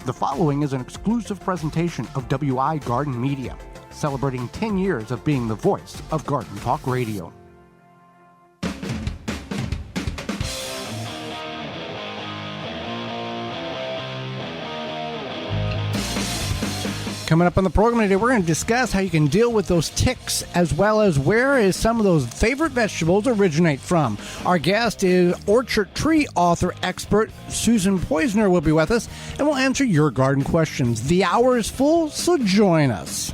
The following is an exclusive presentation of WI Garden Media, celebrating 10 years of being the voice of Garden Talk Radio. Coming up on the program today, we're going to discuss how you can deal with those ticks, as well as where is some of those favorite vegetables originate from. Our guest is orchard tree author expert Susan Poizner will be with us, and we'll answer your garden questions. The hour is full, so join us.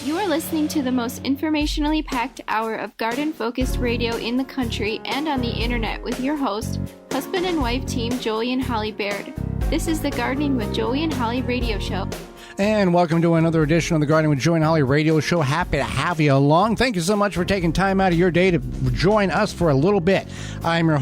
You are listening to the most informationally packed hour of garden-focused radio in the country and on the internet with your host, husband and wife team Joey and Holly Baird. This is the Gardening with Joey and Holly radio show. And welcome to another edition of the Gardening with Joey and Holly radio show. Happy to have you along. Thank you so much for taking time out of your day to join us for a little bit. I'm your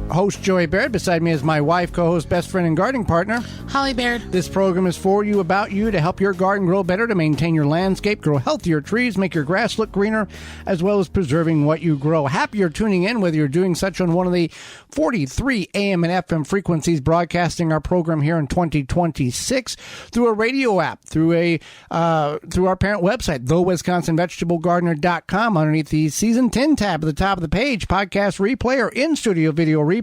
host, Joey Baird. Beside me is my wife, co-host, best friend, and gardening partner, Holly Baird. This program is for you, about you, to help your garden grow better, to maintain your landscape, grow healthier trees, make your grass look greener, as well as preserving what you grow. Happy you're tuning in, whether you're doing such on one of the 43 AM and FM frequencies broadcasting our program here in 2026 through a radio app, through our parent website, thewisconsinvegetablegardener.com. Underneath the Season 10 tab at the top of the page, podcast replay or in-studio video replay.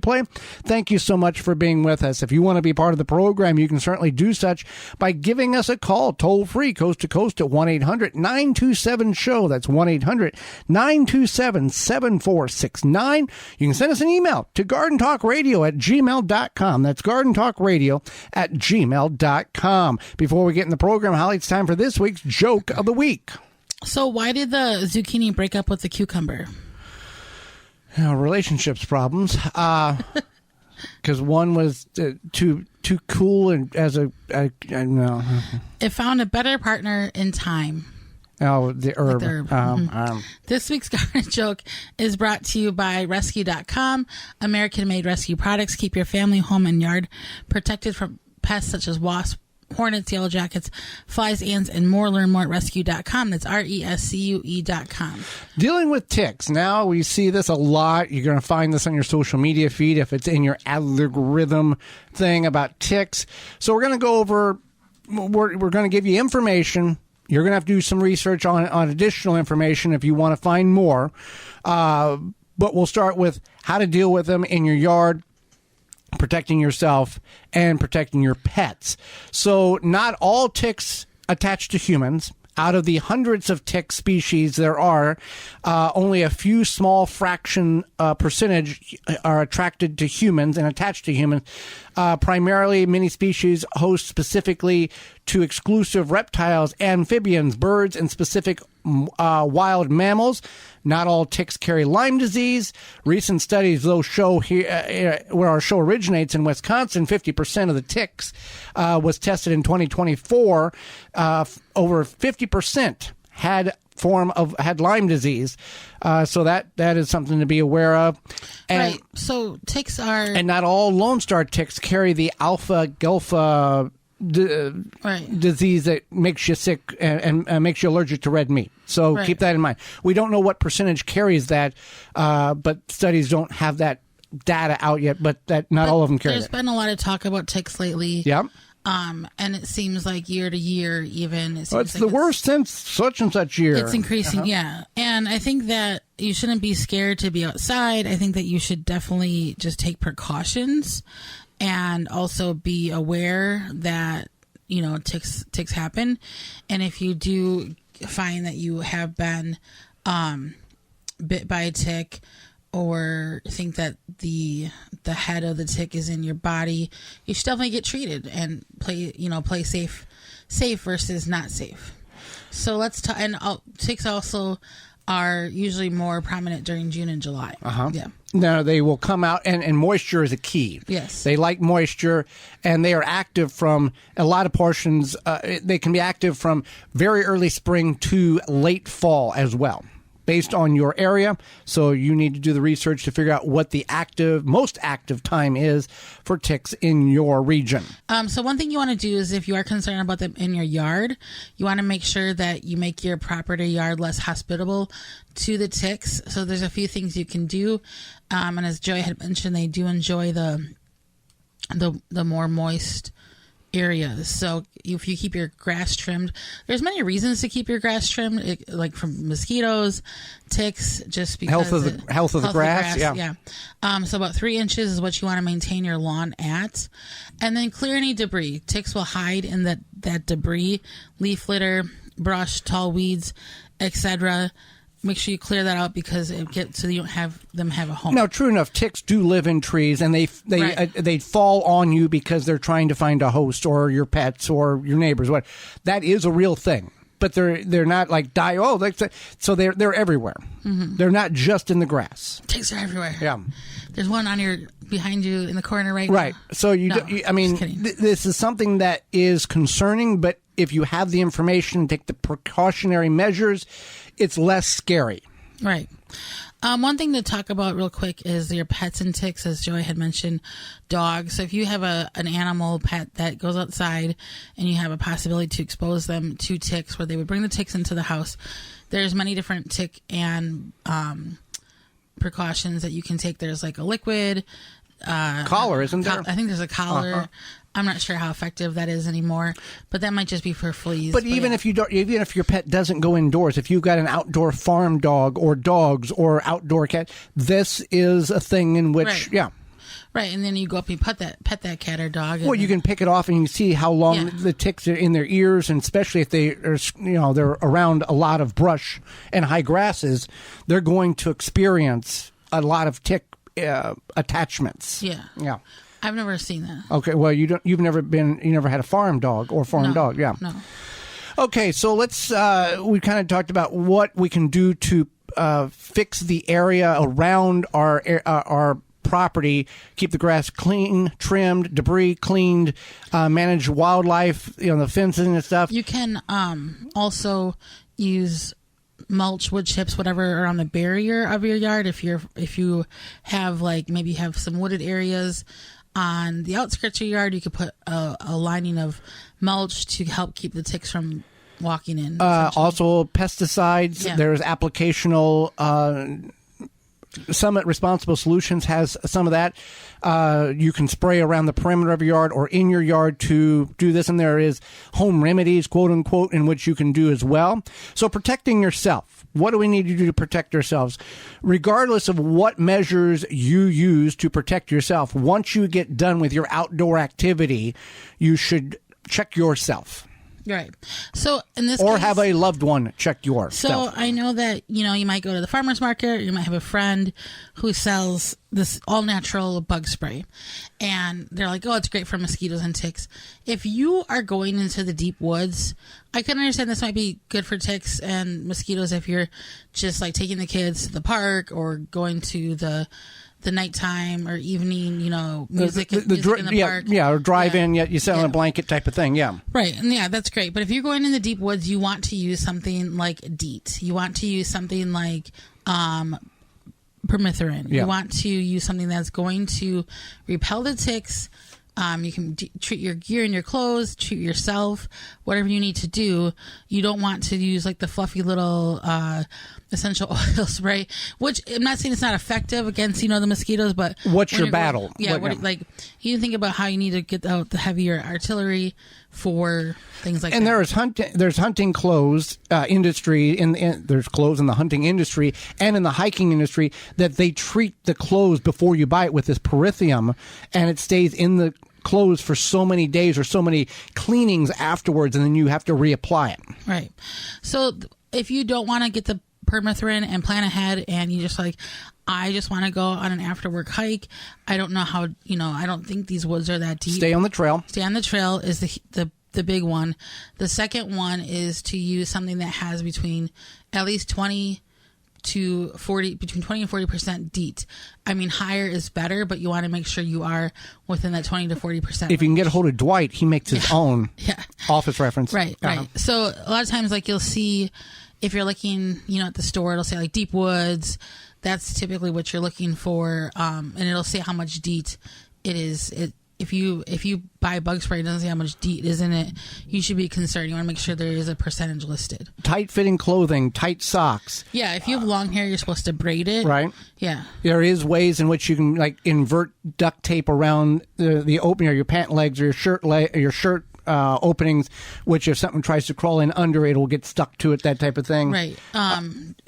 Thank you so much for being with us. If you want to be part of the program, you can certainly do such by giving us a call, toll-free, coast to coast at 1-800-927-SHOW. That's 1-800-927-7469. You can send us an email to gardentalkradio@gmail.com. That's gardentalkradio@gmail.com. Before we get in the program, Holly, it's time for this week's Joke of the Week. So why did the zucchini break up with the cucumber? Relationships problems. Because one was too cool, and no. It found a better partner in time. Oh, the herb. This week's garden joke is brought to you by Rescue.com. American-made rescue products keep your family, home, and yard protected from pests such as wasps, hornets, yellow jackets, flies, ants, and more. Learn more at rescue.com. That's rescue.com. Dealing with ticks. Now we see this a lot. You're going to find this on your social media feed if it's in your algorithm thing about ticks. So we're going to go over, we're going to give you information. You're going to have to do some research on additional information if you want to find more. But we'll start with how to deal with them in your yard, protecting yourself, and protecting your pets. So not all ticks attach to humans. Out of the hundreds of tick species there are, only a few small fraction percentage are attracted to humans and attached to humans. Primarily, many species host specifically to exclusive reptiles, amphibians, birds, and specific wild mammals. Not all ticks carry Lyme disease. Recent studies, though, show here where our show originates in Wisconsin, 50% of the ticks was tested in 2024. Over 50% had Lyme disease. So that is something to be aware of. And, right. So ticks are... And not all Lone Star ticks carry the alpha-galpha disease that makes you sick and makes you allergic to red meat. So keep that in mind. We don't know what percentage carries that, but studies don't have that data out yet, but not all of them carry There's been a lot of talk about ticks lately. Yeah. And it seems like year to year, even. It's the worst since such and such year. It's increasing, yeah. And I think that you shouldn't be scared to be outside. I think that you should definitely just take precautions and also be aware that, ticks happen. And if you do find that you have been bit by a tick, or think that the head of the tick is in your body, you should definitely get treated and play safe versus not safe. So let's talk. And ticks also are usually more prominent during June and July. Yeah. Now they will come out, and moisture is a key. Yes. They like moisture, and they are active from a lot of portions. They can be active from very early spring to late fall as well, based on your area. So you need to do the research to figure out what the most active time is for ticks in your region. So one thing you want to do is, if you are concerned about them in your yard, you want to make sure that you make your property yard less hospitable to the ticks. So there's a few things you can do. And as Joey had mentioned, they do enjoy the the more moist areas. So if you keep your grass trimmed, there's many reasons to keep your grass trimmed, like from mosquitoes, ticks, just because health of the grass. Yeah. So about 3 inches is what you want to maintain your lawn at, and then clear any debris. Ticks will hide in that debris, leaf litter, brush, tall weeds, etc. Make sure you clear that out because so you don't have them have a home. Now, true enough, ticks do live in trees, and they fall on you because they're trying to find a host or your pets or your neighbors. What that is a real thing, but they're not like so they're everywhere. Mm-hmm. They're not just in the grass. Ticks are everywhere. Yeah, there's one behind you in the corner right now. Right. So this is something that is concerning, but if you have the information, take the precautionary measures, it's less scary. Right. One thing to talk about real quick is your pets and ticks, as Joy had mentioned, dogs. So if you have an animal pet that goes outside and you have a possibility to expose them to ticks, where they would bring the ticks into the house, there's many different tick and precautions that you can take. There's like a liquid. Collar, isn't there? I think there's a collar. Uh-huh. I'm not sure how effective that is anymore, but that might just be for fleas. But even if your pet doesn't go indoors, if you've got an outdoor farm dog or dogs or outdoor cat, this is a thing in which, Right, and then you go up and pet that cat or dog. Well, you can pick it off and you can see how long the ticks are in their ears, and especially if they're around a lot of brush and high grasses, they're going to experience a lot of tick attachments. Yeah. I've never seen that. Okay, well, you never had a farm dog or farm dog, yeah. No. Okay, so we kind of talked about what we can do to fix the area around our property, keep the grass clean, trimmed, debris cleaned, manage wildlife, the fencing and stuff. You can also use mulch, wood chips, whatever, around the barrier of your yard. If you have maybe have some wooded areas on the outskirts of your yard, you could put a lining of mulch to help keep the ticks from walking in. Also pesticides. Yeah. There's applicational. Summit Responsible Solutions has some of that. You can spray around the perimeter of your yard or in your yard to do this, and there is home remedies, quote unquote, in which you can do as well. So protecting yourself. What do we need to do to protect ourselves? Regardless of what measures you use to protect yourself, once you get done with your outdoor activity, you should check yourself. Right. So in this or case, have a loved one check yourself. So I know that, you might go to the farmer's market, you might have a friend who sells this all natural bug spray, and they're like, oh, it's great for mosquitoes and ticks. If you are going into the deep woods, I can understand this might be good for ticks and mosquitoes if you're just like taking the kids to the park or going to the nighttime or evening, music in the park. Yeah, or drive-in, you sell a blanket type of thing, yeah. Right, and that's great. But if you're going in the deep woods, you want to use something like DEET. You want to use something like permethrin. Yeah. You want to use something that's going to repel the ticks. You can treat your gear and your clothes, treat yourself, whatever you need to do. You don't want to use like the fluffy little essential oil spray, which I'm not saying it's not effective against, the mosquitoes, but what's your battle? You think about how you need to get out the heavier artillery for things like that. And there's hunting clothes industry, there's clothes in the hunting industry and in the hiking industry that they treat the clothes before you buy it with this permethrin, and it stays in the clothes for so many days or so many cleanings afterwards, and then you have to reapply it. Right. So if you don't want to get the permethrin and plan ahead, and you just I just want to go on an after work hike, I don't know how, I don't think these woods are that deep. Stay on the trail. Stay on the trail is the big one. The second one is to use something that has between at least 20 to 40, between 20 and 40% DEET. I mean, higher is better, but you want to make sure you are within that 20 to 40%. If you can get a hold of Dwight, he makes his own office reference. Right. So a lot of times, you'll see, if you're looking, at the store, it'll say deep woods. That's typically what you're looking for. And it'll say how much DEET it is. if you buy bug spray and doesn't see how much DEET is in it, you should be concerned. You want to make sure there is a percentage listed. Tight fitting clothing, tight socks. Yeah, if you have long hair, you're supposed to braid it. Right. Yeah. There is ways in which you can like invert duct tape around the opening, or your pant legs, or your shirt openings, which if something tries to crawl in under it, will get stuck to it, that type of thing. Right.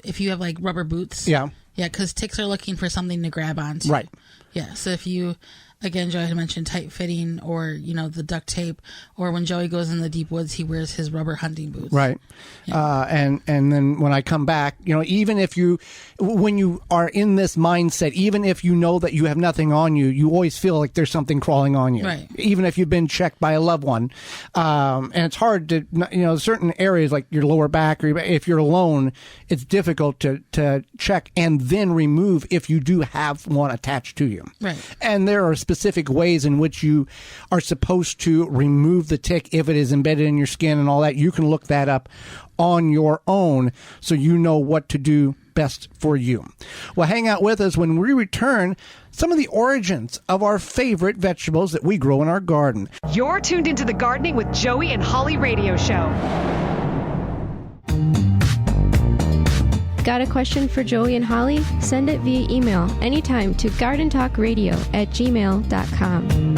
If you have like rubber boots. Yeah. Yeah, because ticks are looking for something to grab onto. Right. Yeah, so if you, again, Joey had mentioned tight fitting, or, the duct tape, or when Joey goes in the deep woods, he wears his rubber hunting boots. Right. Yeah. And then when I come back, even when you are in this mindset, even if you know that you have nothing on you, you always feel like there's something crawling on you. Right. Even if you've been checked by a loved one. And it's hard to, certain areas like your lower back, or if you're alone, it's difficult to check and then remove if you do have one attached to you. Right. And there are specific ways in which you are supposed to remove the tick if it is embedded in your skin and all that. You can look that up on your own so you know what to do best for you. Well, hang out with us when we return. Some of the origins of our favorite vegetables that we grow in our garden. You're tuned into the Gardening with Joey and Holly radio show. Got a question for Joey and Holly? Send it via email anytime to gardentalkradio@gmail.com.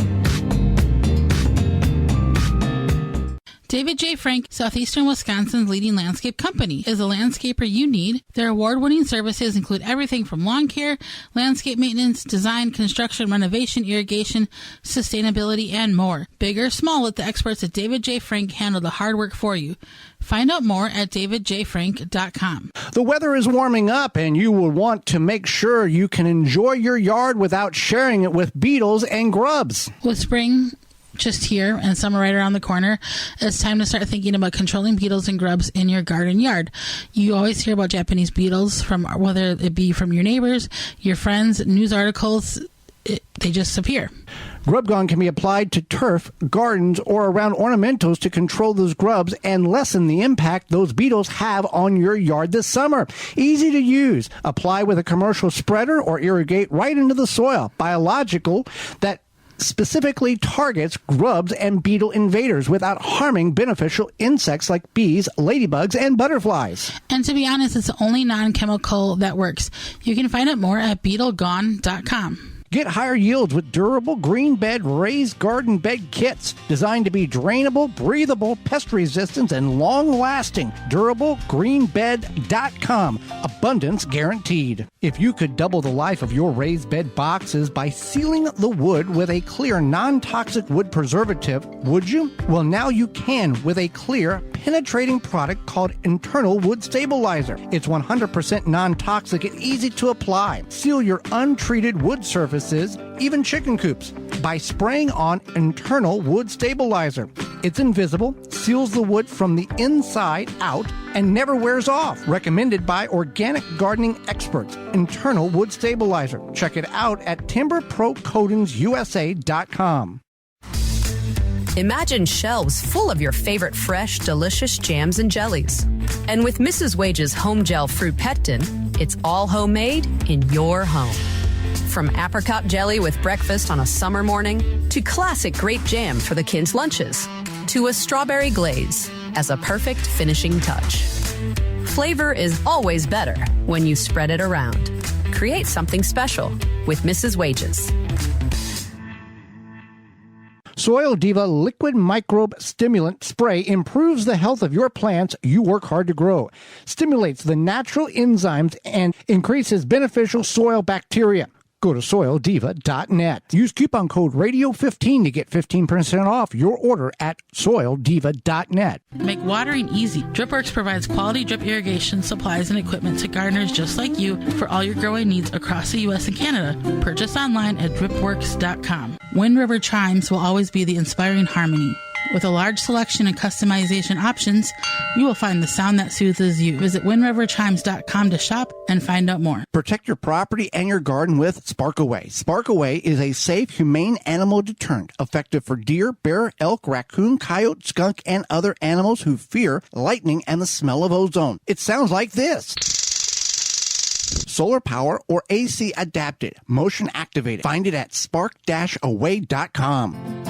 David J. Frank, Southeastern Wisconsin's leading landscape company, is the landscaper you need. Their award-winning services include everything from lawn care, landscape maintenance, design, construction, renovation, irrigation, sustainability, and more. Big or small, let the experts at David J. Frank handle the hard work for you. Find out more at davidjfrank.com. The weather is warming up, and you will want to make sure you can enjoy your yard without sharing it with beetles and grubs. With spring just here and summer right around the corner, it's time to start thinking about controlling beetles and grubs in your garden yard. You always hear about Japanese beetles, from whether it be from your neighbors, your friends, news articles. They just appear. Grub Gone can be applied to turf, gardens, or around ornamentals to control those grubs and lessen the impact those beetles have on your yard this summer. Easy to use. Apply with a commercial spreader or irrigate right into the soil. Biological that specifically targets grubs and beetle invaders without harming beneficial insects like bees, ladybugs, and butterflies. And to be honest, it's the only non-chemical that works. You can find out more at beetlegone.com. Get higher yields with durable green bed raised garden bed kits designed to be drainable, breathable, pest resistant, and long-lasting. DurableGreenBed.com. Abundance guaranteed. If you could double the life of your raised bed boxes by sealing the wood with a clear, non-toxic wood preservative, would you? Well, now you can with a clear, penetrating product called Internal Wood Stabilizer. It's 100% non-toxic and easy to apply. Seal your untreated wood surfaces, even chicken coops, by spraying on Internal Wood Stabilizer. It's invisible, seals the wood from the inside out, and never wears off. Recommended by organic gardening experts. Internal Wood Stabilizer. Check it out at timberprocoatingsusa.com. Imagine shelves full of your favorite fresh, delicious jams and jellies. And with Mrs. Wage's Home Gel Fruit Pectin, it's all homemade in your home. From apricot jelly with breakfast on a summer morning, to classic grape jam for the kids' lunches, to a strawberry glaze as a perfect finishing touch. Flavor is always better when you spread it around. Create something special with Mrs. Wage's. Soil Diva Liquid Microbe Stimulant Spray improves the health of your plants you work hard to grow, stimulates the natural enzymes, and increases beneficial soil bacteria. Go to soildiva.net. Use coupon code RADIO15 to get 15% off your order at soildiva.net. Make watering easy. DripWorks provides quality drip irrigation supplies and equipment to gardeners just like you for all your growing needs across the U.S. and Canada. Purchase online at dripworks.com. Wind River Chimes will always be the inspiring harmony. With a large selection and customization options, you will find the sound that soothes you. Visit windriverchimes.com to shop and find out more. Protect your property and your garden with Sparkaway. Sparkaway is a safe, humane animal deterrent, effective for deer, bear, elk, raccoon, coyote, skunk, and other animals who fear lightning and the smell of ozone. It sounds like this. Solar power or AC adapted, motion activated. Find it at spark-away.com.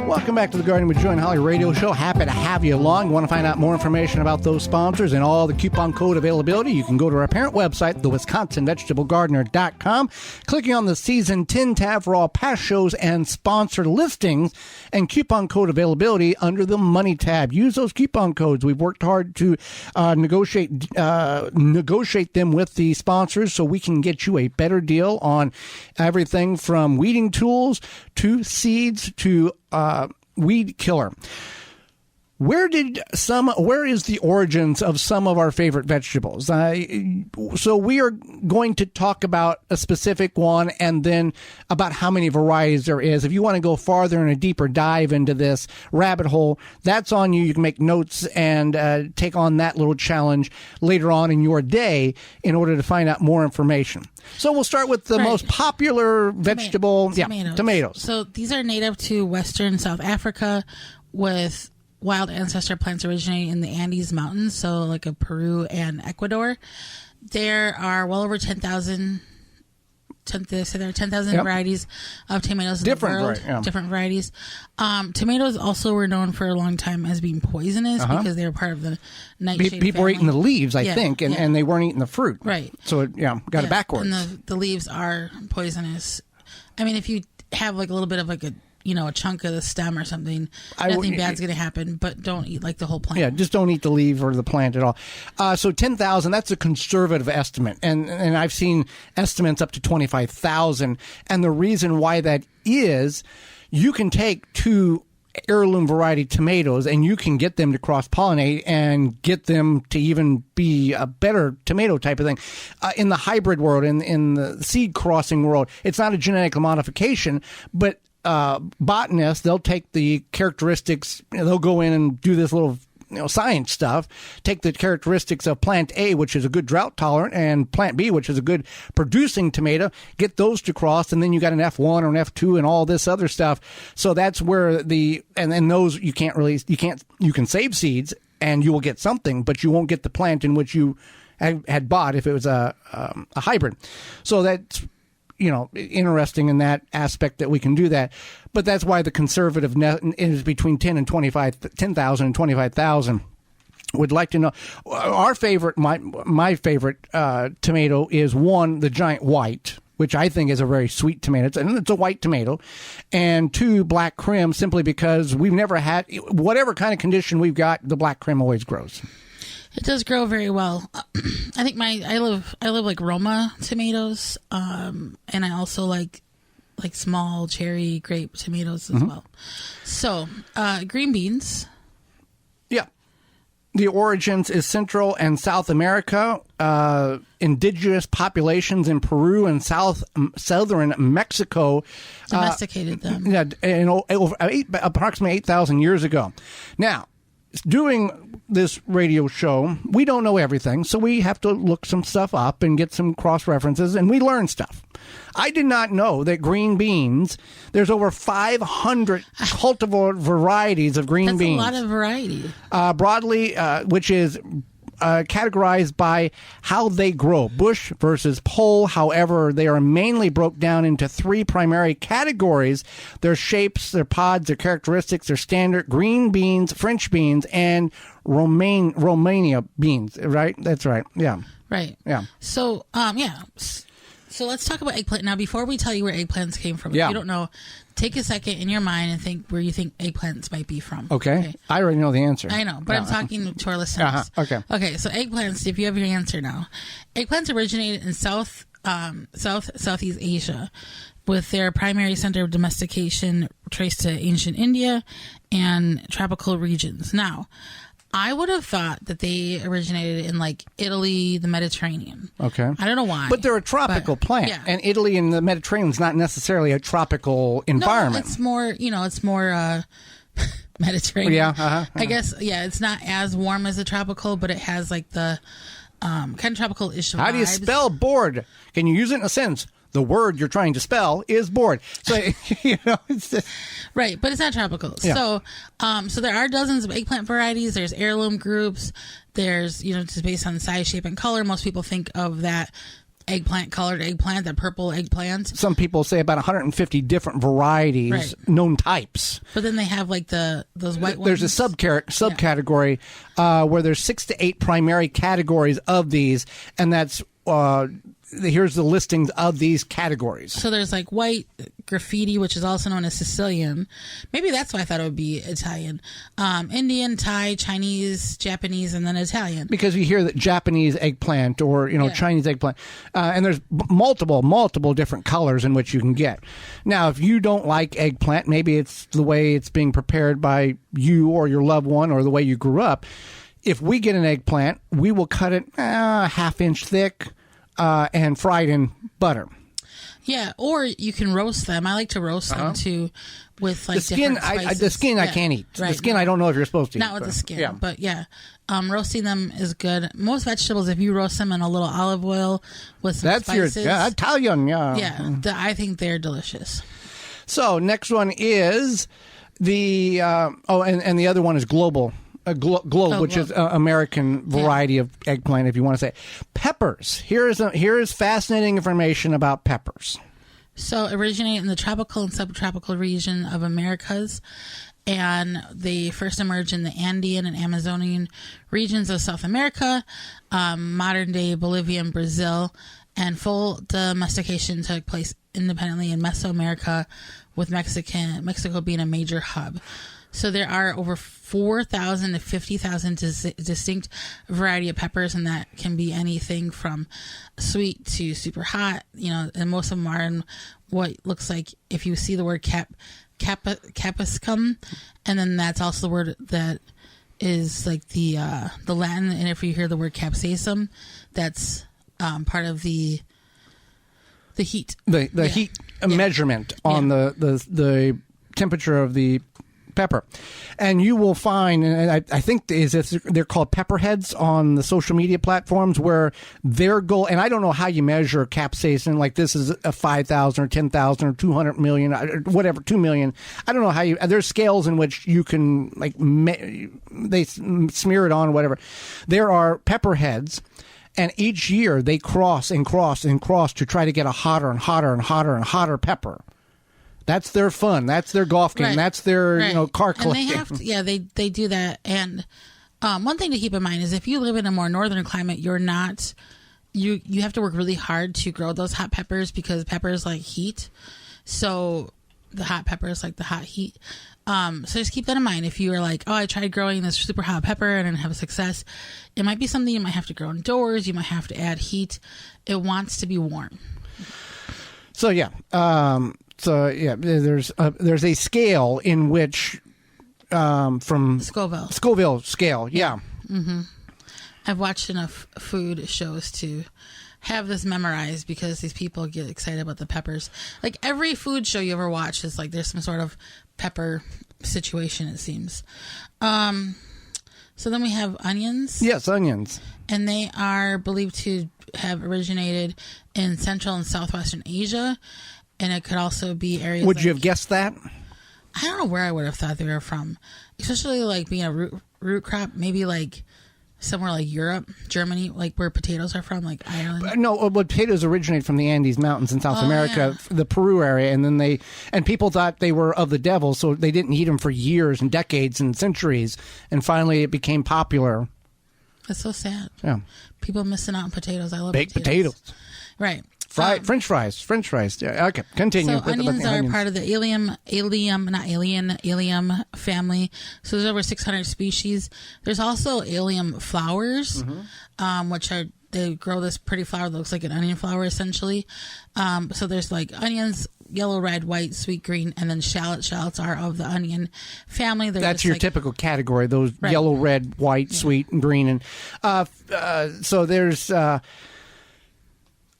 Welcome back to the Gardening with Joy and Holly radio show. Happy to have you along. You want to find out more information about those sponsors and all the coupon code availability, you can go to our parent website, thewisconsinvegetablegardener.com, clicking on the Season 10 tab for all past shows and sponsor listings and coupon code availability under the Money tab. Use those coupon codes. We've worked hard to negotiate them with the sponsors so we can get you a better deal on everything from weeding tools to seeds to weed killer. Where is the origins of some of our favorite vegetables? So we are going to talk about a specific one and then about how many varieties there is. If you want to go farther and a deeper dive into this rabbit hole, that's on you. You can make notes and take on that little challenge later on in your day in order to find out more information. So we'll start with the most popular vegetable. Tomatoes. So these are native to Western South Africa with wild ancestor plants originating in the Andes Mountains, so like of Peru and Ecuador. There are well over 10,000 varieties of tomatoes in the world. Different varieties. Tomatoes also were known for a long time as being poisonous because they were part of the nightshade People were eating the leaves, I think, and they weren't eating the fruit. Right. So it got it backwards. And the leaves are poisonous. I mean, if you have like a little bit of like a chunk of the stem or something, nothing bad's going to happen, but don't eat like the whole plant. Yeah, just don't eat the leaf or the plant at all. So 10,000, that's a conservative estimate. And I've seen estimates up to 25,000. And the reason why that is, you can take two heirloom variety tomatoes and you can get them to cross-pollinate and get them to even be a better tomato type of thing. In the hybrid world, in the seed crossing world, it's not a genetic modification, but botanists, they'll take the characteristics, they'll go in and do this little science stuff, take the characteristics of plant A, which is a good drought tolerant, and plant B, which is a good producing tomato, get those to cross, and then you got an F1 or an F2 and all this other stuff. So that's where and those you can save seeds and you will get something, but you won't get the plant in which you had bought if it was a hybrid. So that's interesting in that aspect that we can do that. But that's why the conservative net is between 10,000 and 25,000. Would like to know our favorite, my favorite tomato is one, the giant white, which I think is a very sweet tomato. It's a white tomato. And two, black crim, simply because we've never had, whatever kind of condition we've got, the black crim always grows. It does grow very well. I think I love like Roma tomatoes, and I also like small cherry grape tomatoes as well. So green beans. Yeah. The origins is Central and South America. Indigenous populations in Peru and southern Mexico domesticated them. Approximately 8,000 years ago. Now, doing this radio show, we don't know everything, so we have to look some stuff up and get some cross-references, and we learn stuff. I did not know that green beans, there's over 500 cultivar varieties of green beans. That's a lot of variety. Broadly, which is categorized by how they grow, bush versus pole. However, they are mainly broke down into three primary categories: their shapes, their pods, their characteristics, their standard green beans, French beans, and Romania beans. Right? That's right. Yeah. Right. Yeah. So, So let's talk about eggplant. Now, before we tell you where eggplants came from, if you don't know, take a second in your mind and think where you think eggplants might be from. Okay. I already know the answer. I know, but I'm talking to our listeners. Okay. Okay, so eggplants, if you have your answer now. Eggplants originated in Southeast Asia, with their primary center of domestication traced to ancient India and tropical regions. Now, I would have thought that they originated in like Italy, the Mediterranean. Okay. I don't know why. But they're a tropical plant. Yeah. And Italy and the Mediterranean is not necessarily a tropical environment. No, it's more Mediterranean. Yeah. I guess, it's not as warm as the tropical, but it has like the kind of tropical-ish vibes. How do you spell bored? Can you use it in a sentence? The word you're trying to spell is bored. So, it's just, Right, but it's not tropical. Yeah. So there are dozens of eggplant varieties. There's heirloom groups. There's, just based on size, shape, and color. Most people think of that colored eggplant, that purple eggplant. some people say about 150 different varieties, Right. known types. But then they have like those white ones. There's a subcategory where there's 6 to 8 primary categories of these, and that's here's the listings of these categories. So there's like white graffiti, which is also known as Sicilian. Maybe that's why I thought it would be Italian. Indian, Thai, Chinese, Japanese, and then Italian. Because you hear that Japanese eggplant or Chinese eggplant, and there's multiple different colors in which you can get. Now, if you don't like eggplant, maybe it's the way it's being prepared by you or your loved one or the way you grew up. If we get an eggplant, we will cut it a half-inch thick and fried in butter. Yeah, or you can roast them. I like to roast them too, with like The skin, different spices. I can't eat. Right. The skin, I don't know if you're supposed to eat. Not with the skin, Yeah. but yeah. Roasting them is good. Most vegetables, if you roast them in a little olive oil with some That's spices, your Italian, I think they're delicious. So next one is the and the other one is globe, which is American variety of eggplant, if you want to say. Peppers. Here is fascinating information about peppers. So originate in the tropical and subtropical region of Americas, and they first emerged in the Andean and Amazonian regions of South America, modern day Bolivia and Brazil, and full domestication took place independently in Mesoamerica, with Mexico being a major hub. So there are over 4,000 to 50,000 distinct variety of peppers, and that can be anything from sweet to super hot. And most of them are in what looks like, if you see the word capsicum, and then that's also the word that is like the Latin. And if you hear the word capsaicum, that's part of the heat. The heat measurement on the temperature of the pepper. And you will find, and I think they're called pepperheads on the social media platforms, where their goal, and I don't know how you measure capsaicin, like this is a 5,000 or 10,000 or 200 million, or whatever, 2 million. I don't know how there's scales in which you can, like, they smear it on, whatever. There are pepperheads, and each year they cross and cross and cross to try to get a hotter and hotter and hotter and hotter pepper. That's their fun. That's their golf game. Right. That's their car And they collecting. have to, they do that. And one thing to keep in mind is if you live in a more northern climate, you're not you have to work really hard to grow those hot peppers, because peppers like heat. So the hot peppers like the hot heat. So just keep that in mind. If you are like, I tried growing this super hot pepper and didn't have success, it might be something you might have to grow indoors. You might have to add heat. It wants to be warm. So there's a scale in which from Scoville scale. Yeah. Mm-hmm. I've watched enough food shows to have this memorized, because these people get excited about the peppers. Like every food show you ever watch is like there's some sort of pepper situation, it seems. So then we have onions. Yes, onions. And they are believed to have originated in Central and Southwestern Asia. And it could also be areas. Would you have guessed that? I don't know where I would have thought they were from. Especially like being a root crop, maybe like somewhere like Europe, Germany, like where potatoes are from, like Ireland. No, potatoes originate from the Andes Mountains in South America, the Peru area, and then people thought they were of the devil, so they didn't eat them for years and decades and centuries, and finally it became popular. That's so sad. Yeah, people missing out on potatoes. I love baked potatoes. Right. French fries. Yeah, okay, continue. So onions are part of the allium family. So there's over 600 species. There's also allium flowers, which they grow this pretty flower that looks like an onion flower, essentially. So there's like onions, yellow, red, white, sweet, green, and then shallots. Shallots are of the onion family. That's your typical category, those yellow, red, white, sweet, and green. And so there's...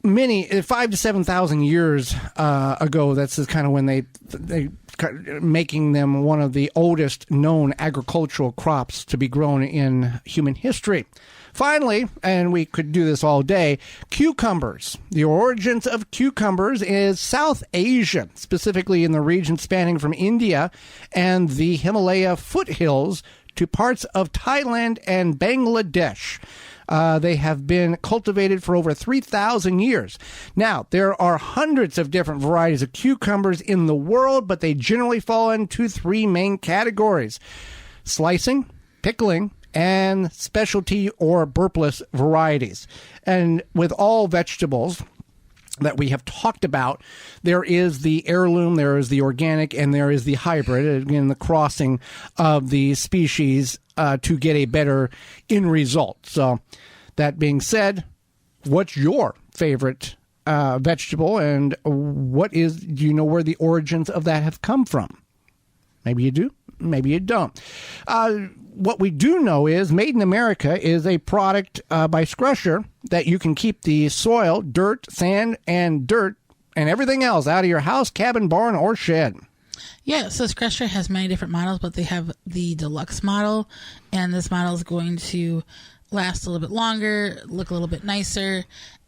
many 5,000 to 7,000 years ago. That's kind of when they making them one of the oldest known agricultural crops to be grown in human history. Finally, and we could do this all day, cucumbers. The origins of cucumbers is South Asia, specifically in the region spanning from India and the Himalaya foothills to parts of Thailand and Bangladesh. They have been cultivated for over 3,000 years. Now, there are hundreds of different varieties of cucumbers in the world, but they generally fall into three main categories: slicing, pickling, and specialty or burpless varieties. And with all vegetables that we have talked about, there is the heirloom, there is the organic, and there is the hybrid, again, the crossing of the species to get a better end result. So that being said, what's your favorite vegetable, and do you know where the origins of that have come from? Maybe you do, maybe you don't. What we do know is Made in America is a product by Scrusher that you can keep the soil, dirt, sand, and everything else out of your house, cabin, barn, or shed. Yeah, so Scrusher has many different models, but they have the deluxe model, and this model is going to last a little bit longer, look a little bit nicer,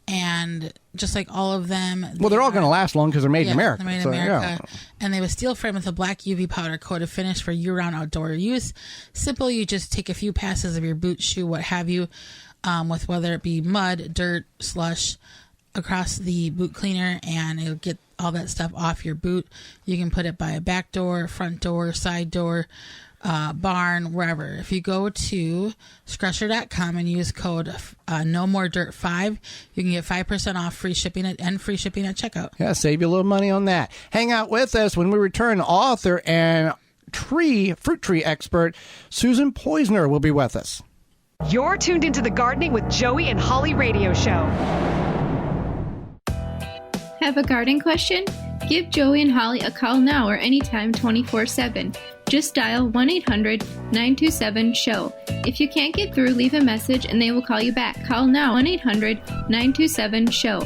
and just like all of them... Well, they're all going to last long because they're made in America. They're made in America. Yeah. And they have a steel frame with a black UV powder coated finish for year-round outdoor use. Simple, you just take a few passes of your boot, shoe, what have you, with whether it be mud, dirt, slush, across the boot cleaner, and it'll get all that stuff off your boot. You can put it by a back door, front door, side door, barn, wherever. If you go to Scrusher.com and use code NOMOREDIRT5, you can get 5% off free shipping at checkout. Yeah, save you a little money on that. Hang out with us when we return. Author and fruit tree expert Susan Poizner will be with us. You're tuned into the Gardening with Joey and Holly radio show. Have a garden question? Give Joey and Holly a call now or anytime 24/7. Just dial 1-800-927-SHOW. If you can't get through, leave a message and they will call you back. Call now, 1-800-927-SHOW.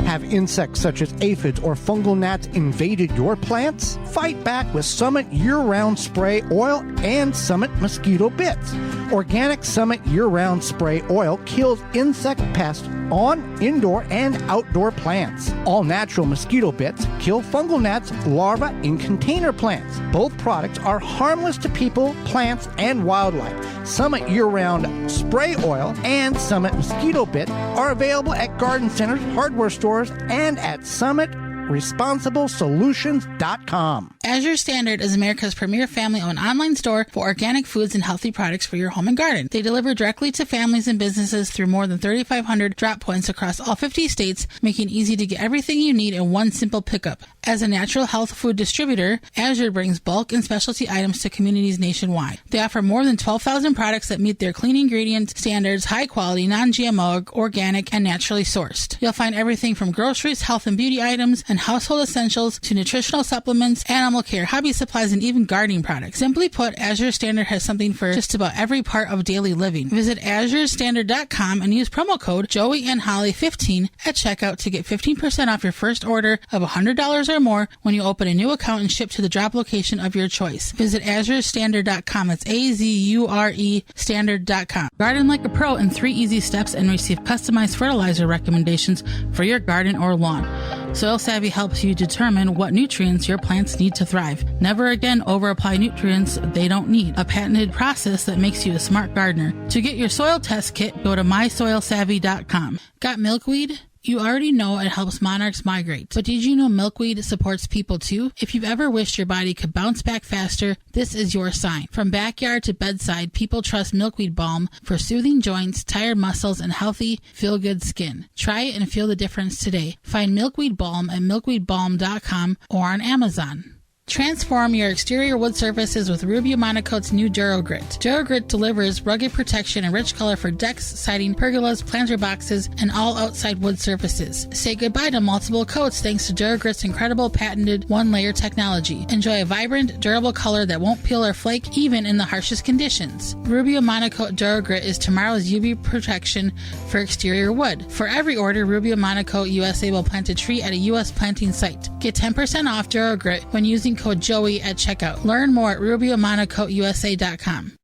Have insects such as aphids or fungal gnats invaded your plants? Fight back with Summit Year-Round Spray Oil and Summit Mosquito Bits. Organic Summit Year-Round Spray Oil kills insect pests on indoor and outdoor plants. All natural mosquito bits kill fungal gnats larvae in container plants. Both products are harmless to people, plants, and wildlife. Summit Year-Round Spray Oil and Summit Mosquito Bit are available at garden centers, hardware stores, and at SummitResponsibleSolutions.com. Azure Standard is America's premier family-owned online store for organic foods and healthy products for your home and garden. They deliver directly to families and businesses through more than 3,500 drop points across all 50 states, making it easy to get everything you need in one simple pickup. As a natural health food distributor, Azure brings bulk and specialty items to communities nationwide. They offer more than 12,000 products that meet their clean ingredient standards, high quality, non-GMO, organic, and naturally sourced. You'll find everything from groceries, health and beauty items, and household essentials to nutritional supplements, animal care, hobby supplies, and even gardening products. Simply put, Azure Standard has something for just about every part of daily living. Visit AzureStandard.com and use promo code JoeyandHolly15 at checkout to get 15% off your first order of $100 or more when you open a new account and ship to the drop location of your choice. Visit AzureStandard.com. That's AZURE Standard.com. Garden like a pro in 3 easy steps and receive customized fertilizer recommendations for your garden or lawn. Soil Savvy helps you determine what nutrients your plants need to thrive. Never again over-apply nutrients they don't need. A patented process that makes you a smart gardener. To get your soil test kit, go to mysoilsavvy.com. Got milkweed? You already know it helps monarchs migrate, but did you know milkweed supports people too? If you've ever wished your body could bounce back faster, this is your sign. From backyard to bedside, people trust milkweed balm for soothing joints, tired muscles, and healthy, feel-good skin. Try it and feel the difference today. Find milkweed balm at milkweedbalm.com or on Amazon. Transform your exterior wood surfaces with Rubio Monocoat's new Durogrit. Durogrit delivers rugged protection and rich color for decks, siding, pergolas, planter boxes, and all outside wood surfaces. Say goodbye to multiple coats thanks to Durogrit's incredible patented one-layer technology. Enjoy a vibrant, durable color that won't peel or flake even in the harshest conditions. Rubio Monocoat Durogrit is tomorrow's UV protection for exterior wood. For every order, Rubio Monocoat USA will plant a tree at a U.S. planting site. Get 10% off Durogrit when using code Joey at checkout. Learn more at RubioMonocoatUSA.com.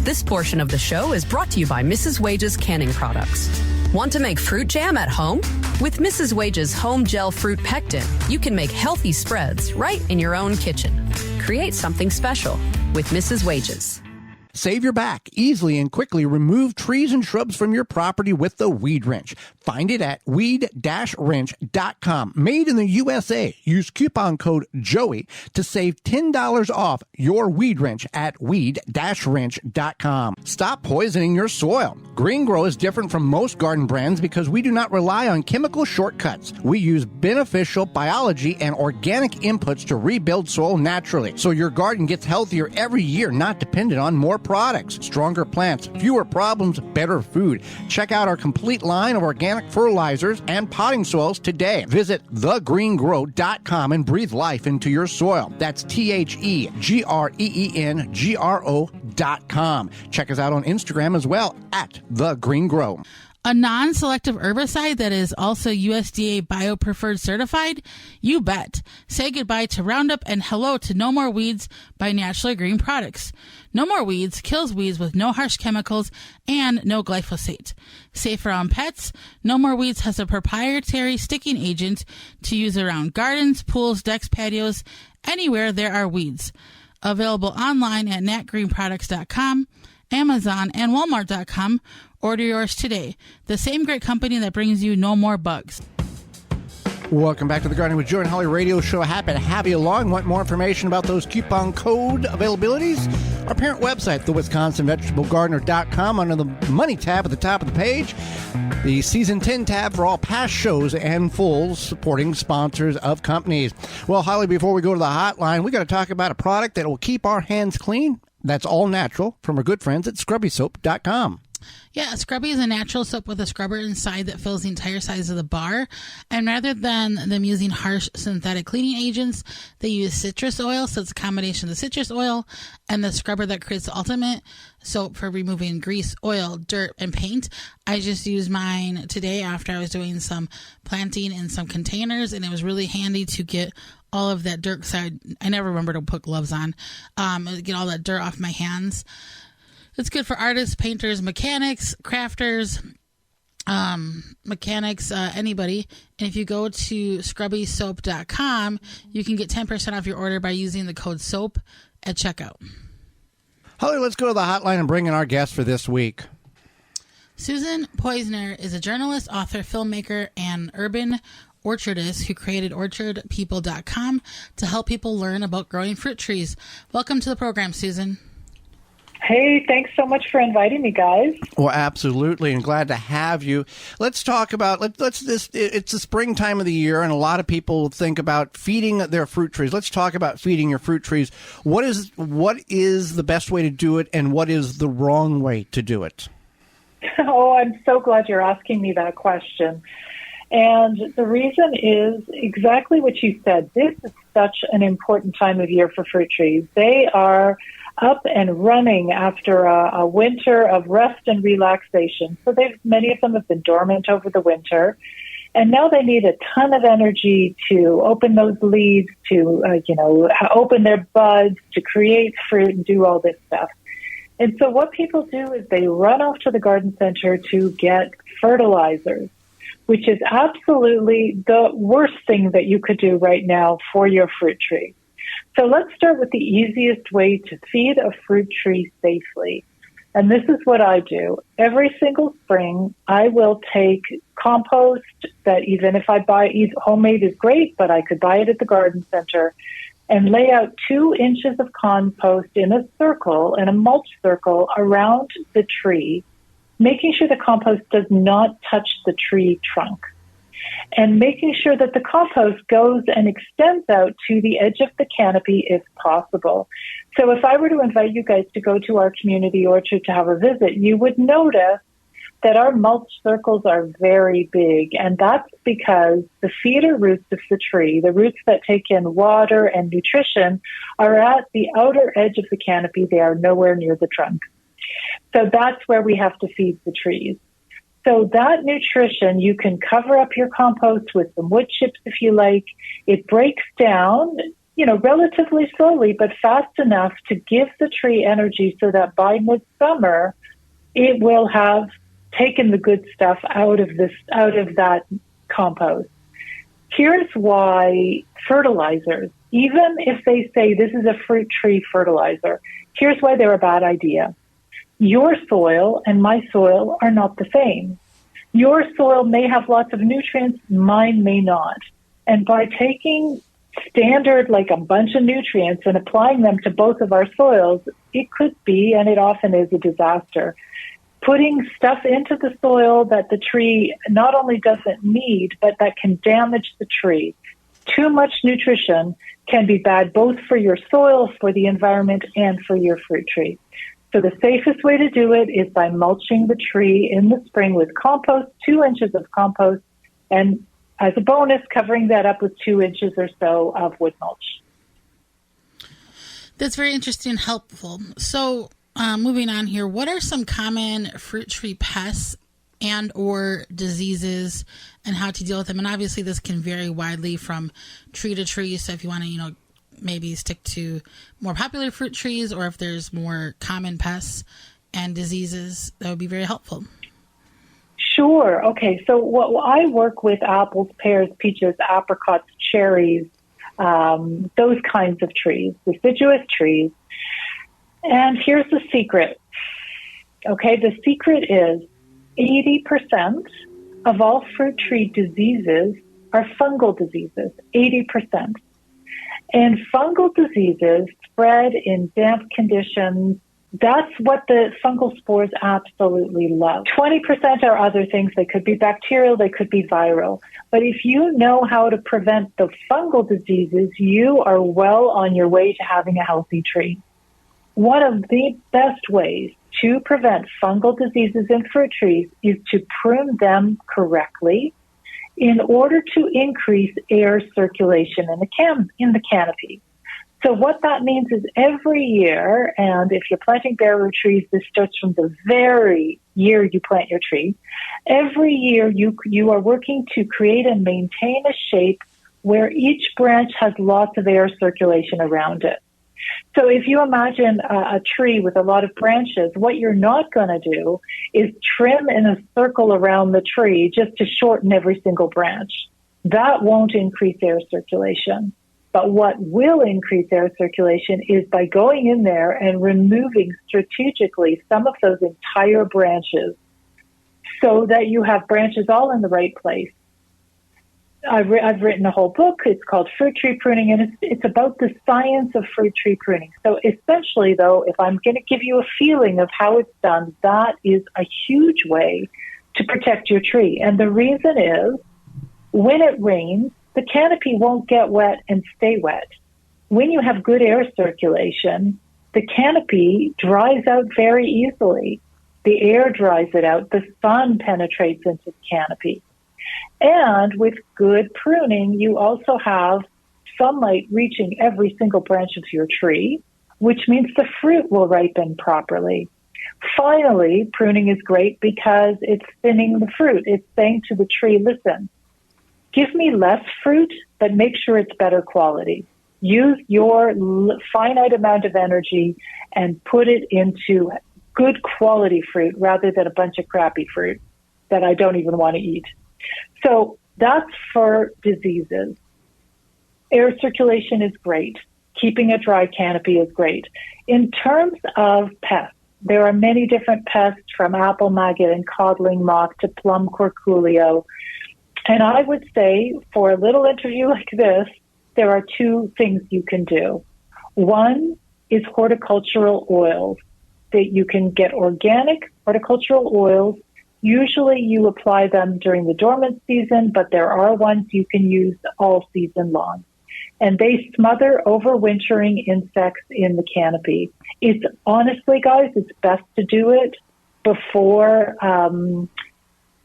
This portion of the show is brought to you by Mrs. Wage's canning products. Want to make fruit jam at home? With Mrs. Wage's Home Gel Fruit Pectin, you can make healthy spreads right in your own kitchen. Create something special with Mrs. Wage's. Save your back. Easily and quickly remove trees and shrubs from your property with the Weed Wrench. Find it at weed-wrench.com. Made in the USA. Use coupon code JOEY to save $10 off your Weed Wrench at weed-wrench.com. Stop poisoning your soil. Green Grow is different from most garden brands because we do not rely on chemical shortcuts. We use beneficial biology and organic inputs to rebuild soil naturally, so your garden gets healthier every year, not dependent on more products. Stronger plants, fewer problems, better food. Check out our complete line of organic fertilizers and potting soils today. Visit thegreengrow.com and breathe life into your soil. That's TheGreenGro.com. Check us out on Instagram as well at thegreengrow. A non-selective herbicide that is also USDA Bio-Preferred certified? You bet. Say goodbye to Roundup and hello to No More Weeds by Naturally Green Products. No More Weeds kills weeds with no harsh chemicals and no glyphosate. Safer on pets, No More Weeds has a proprietary sticking agent to use around gardens, pools, decks, patios, anywhere there are weeds. Available online at natgreenproducts.com, Amazon, and Walmart.com. Order yours today. The same great company that brings you no more bugs. Welcome back to the Gardening with Joe and Holly radio show. Happy to have you along. Want more information about those coupon code availabilities? Our parent website, thewisconsinvegetablegardener.com, under the Money tab at the top of the page. The Season 10 tab for all past shows and full supporting sponsors of companies. Well, Holly, before we go to the hotline, we got to talk about a product that will keep our hands clean. That's all natural from our good friends at scrubbysoap.com. Yeah, Scrubby is a natural soap with a scrubber inside that fills the entire size of the bar. And rather than them using harsh synthetic cleaning agents, they use citrus oil. So it's a combination of the citrus oil and the scrubber that creates the ultimate soap for removing grease, oil, dirt, and paint. I just used mine today after I was doing some planting in some containers, and it was really handy to get all of that dirt. I never remember to put gloves on. Get all that dirt off my hands. It's good for artists, painters, mechanics, crafters, anybody. And if you go to scrubbysoap.com, you can get 10% off your order by using the code SOAP at checkout. Holly, let's go to the hotline and bring in our guest for this week. Susan Poizner is a journalist, author, filmmaker, and urban orchardist who created orchardpeople.com to help people learn about growing fruit trees. Welcome to the program, Susan. Hey, thanks so much for inviting me, guys. Well, absolutely, and glad to have you. Let's talk about it's the springtime of the year, and a lot of people think about feeding their fruit trees. Let's talk about feeding your fruit trees. What is the best way to do it, and what is the wrong way to do it? Oh, I'm so glad you're asking me that question. And the reason is exactly what you said. This is such an important time of year for fruit trees. They are up and running after a winter of rest and relaxation. So many of them have been dormant over the winter, and now they need a ton of energy to open those leaves, to open their buds, to create fruit and do all this stuff. And so what people do is they run off to the garden center to get fertilizers, which is absolutely the worst thing that you could do right now for your fruit tree. So let's start with the easiest way to feed a fruit tree safely. And this is what I do. Every single spring, I will take compost that, even if I buy homemade is great, but I could buy it at the garden center, and lay out 2 inches of compost in a mulch circle around the tree, making sure the compost does not touch the tree trunk, and making sure that the compost goes and extends out to the edge of the canopy if possible. So if I were to invite you guys to go to our community orchard to have a visit, you would notice that our mulch circles are very big, and that's because the feeder roots of the tree, the roots that take in water and nutrition, are at the outer edge of the canopy. They are nowhere near the trunk. So that's where we have to feed the trees. So that nutrition, you can cover up your compost with some wood chips if you like. It breaks down relatively slowly, but fast enough to give the tree energy so that by midsummer, it will have taken the good stuff out of that compost. Here's why fertilizers, even if they say this is a fruit tree fertilizer, here's why they're a bad idea. Your soil and my soil are not the same. Your soil may have lots of nutrients, mine may not. And by taking standard, like a bunch of nutrients, and applying them to both of our soils, it could be, and it often is, a disaster. Putting stuff into the soil that the tree not only doesn't need, but that can damage the tree. Too much nutrition can be bad both for your soil, for the environment, and for your fruit tree. So the safest way to do it is by mulching the tree in the spring with compost, 2 inches of compost, and as a bonus, covering that up with 2 inches or so of wood mulch. That's very interesting and helpful. So moving on here, what are some common fruit tree pests and or diseases and how to deal with them? And obviously this can vary widely from tree to tree. So if you want to, maybe stick to more popular fruit trees, or if there's more common pests and diseases, that would be very helpful. Sure. Okay. So I work with apples, pears, peaches, apricots, cherries, those kinds of trees, deciduous trees. And here's the secret. Okay. The secret is 80% of all fruit tree diseases are fungal diseases, 80%. And fungal diseases spread in damp conditions. That's what the fungal spores absolutely love. 20% are other things. They could be bacterial, they could be viral. But if you know how to prevent the fungal diseases, you are well on your way to having a healthy tree. One of the best ways to prevent fungal diseases in fruit trees is to prune them correctly in order to increase air circulation in the canopy. So what that means is every year, and if you're planting bare-root trees, this starts from the very year you plant your tree, every year you are working to create and maintain a shape where each branch has lots of air circulation around it. So if you imagine a tree with a lot of branches, what you're not going to do is trim in a circle around the tree just to shorten every single branch. That won't increase air circulation. But what will increase air circulation is by going in there and removing strategically some of those entire branches so that you have branches all in the right place. I've written a whole book. It's called Fruit Tree Pruning, and it's about the science of fruit tree pruning. So essentially, though, if I'm going to give you a feeling of how it's done, that is a huge way to protect your tree. And the reason is, when it rains, the canopy won't get wet and stay wet. When you have good air circulation, the canopy dries out very easily. The air dries it out. The sun penetrates into the canopy. And with good pruning, you also have sunlight reaching every single branch of your tree, which means the fruit will ripen properly. Finally, pruning is great because it's thinning the fruit. It's saying to the tree, listen, give me less fruit, but make sure it's better quality. Use your finite amount of energy and put it into good quality fruit rather than a bunch of crappy fruit that I don't even want to eat. So that's for diseases. Air circulation is great. Keeping a dry canopy is great. In terms of pests, there are many different pests, from apple maggot and codling moth to plum corculio. And I would say for a little interview like this, there are 2 things you can do. One is horticultural oils. That you can get organic horticultural oils. Usually you apply them during the dormant season, but there are ones you can use all season long. And they smother overwintering insects in the canopy. It's honestly, guys, it's best to do it before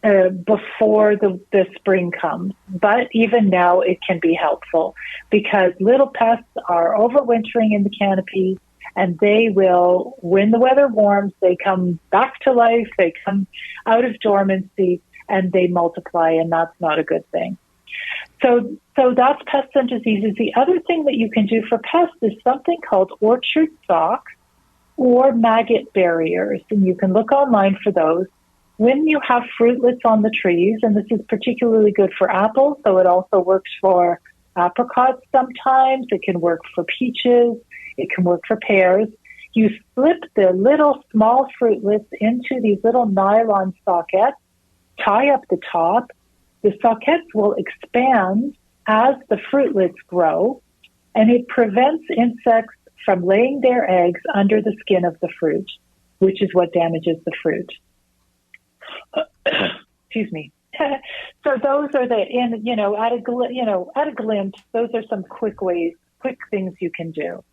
the spring comes. But even now it can be helpful because little pests are overwintering in the canopy. And they will, when the weather warms, they come back to life, they come out of dormancy, and they multiply, and that's not a good thing. So that's pests and diseases. The other thing that you can do for pests is something called orchard stalks or maggot barriers, and you can look online for those. When you have fruitlets on the trees, and this is particularly good for apples, so it also works for apricots sometimes, it can work for peaches, it can work for pears. You slip the little small fruitlets into these little nylon sockets, tie up the top. The sockets will expand as the fruitlets grow, and it prevents insects from laying their eggs under the skin of the fruit, which is what damages the fruit. Excuse me. So those are at a glimpse, those are some quick things you can do.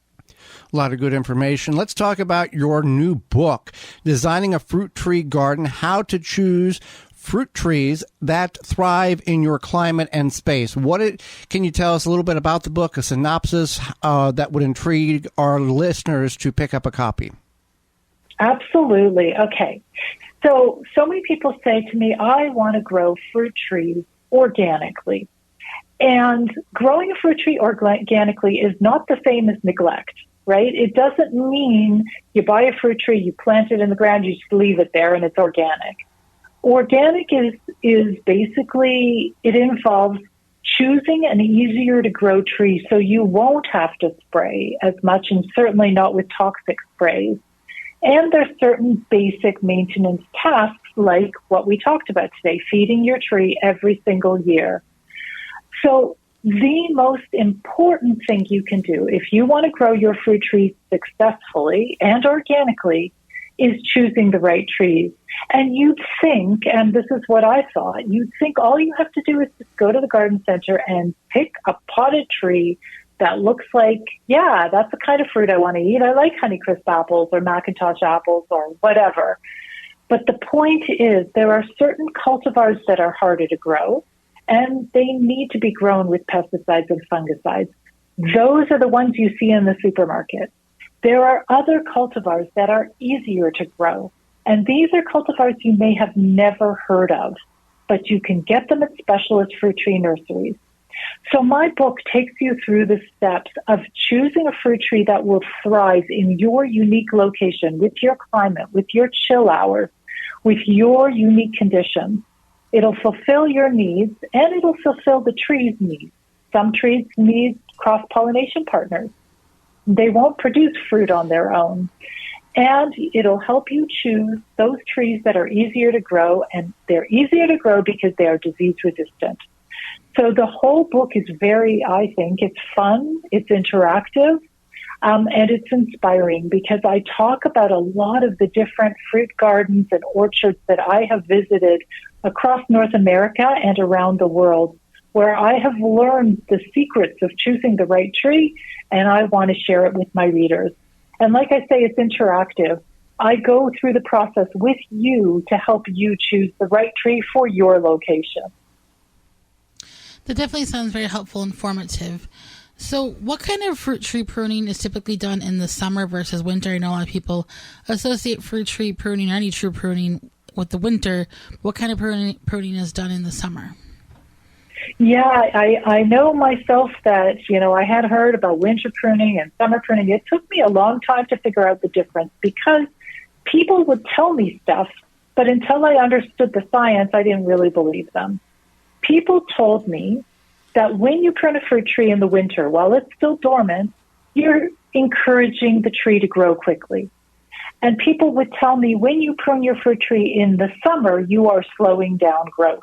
A lot of good information. Let's talk about your new book, Designing a Fruit Tree Garden, How to Choose Fruit Trees That Thrive in Your Climate and Space. Can you tell us a little bit about the book, a synopsis that would intrigue our listeners to pick up a copy? Absolutely. Okay. So many people say to me, I want to grow fruit trees organically. And growing a fruit tree organically is not the same as neglect, right? It doesn't mean you buy a fruit tree, you plant it in the ground, you just leave it there and it's organic. Organic is basically, it involves choosing an easier to grow tree so you won't have to spray as much, and certainly not with toxic sprays. And there's certain basic maintenance tasks like what we talked about today, feeding your tree every single year. So the most important thing you can do if you want to grow your fruit trees successfully and organically is choosing the right trees. And you'd think, and this is what I thought, you'd think all you have to do is just go to the garden center and pick a potted tree that looks like, yeah, that's the kind of fruit I want to eat. I like Honeycrisp apples or Macintosh apples or whatever. But the point is there are certain cultivars that are harder to grow, and they need to be grown with pesticides and fungicides. Those are the ones you see in the supermarket. There are other cultivars that are easier to grow, and these are cultivars you may have never heard of, but you can get them at specialist fruit tree nurseries. So my book takes you through the steps of choosing a fruit tree that will thrive in your unique location, with your climate, with your chill hours, with your unique conditions. It'll fulfill your needs, and it'll fulfill the tree's needs. Some trees need cross-pollination partners. They won't produce fruit on their own. And it'll help you choose those trees that are easier to grow, and they're easier to grow because they are disease resistant. So the whole book is I think it's fun, it's interactive, and it's inspiring because I talk about a lot of the different fruit gardens and orchards that I have visited across North America and around the world, where I have learned the secrets of choosing the right tree, and I want to share it with my readers. And like I say, it's interactive. I go through the process with you to help you choose the right tree for your location. That definitely sounds very helpful and informative. So what kind of fruit tree pruning is typically done in the summer versus winter? I know a lot of people associate fruit tree pruning or any tree pruning with the winter. What kind of pruning is done in the summer? Yeah, I know myself that, I had heard about winter pruning and summer pruning. It took me a long time to figure out the difference because people would tell me stuff, but until I understood the science, I didn't really believe them. People told me that when you prune a fruit tree in the winter, while it's still dormant, you're encouraging the tree to grow quickly. And people would tell me when you prune your fruit tree in the summer, you are slowing down growth.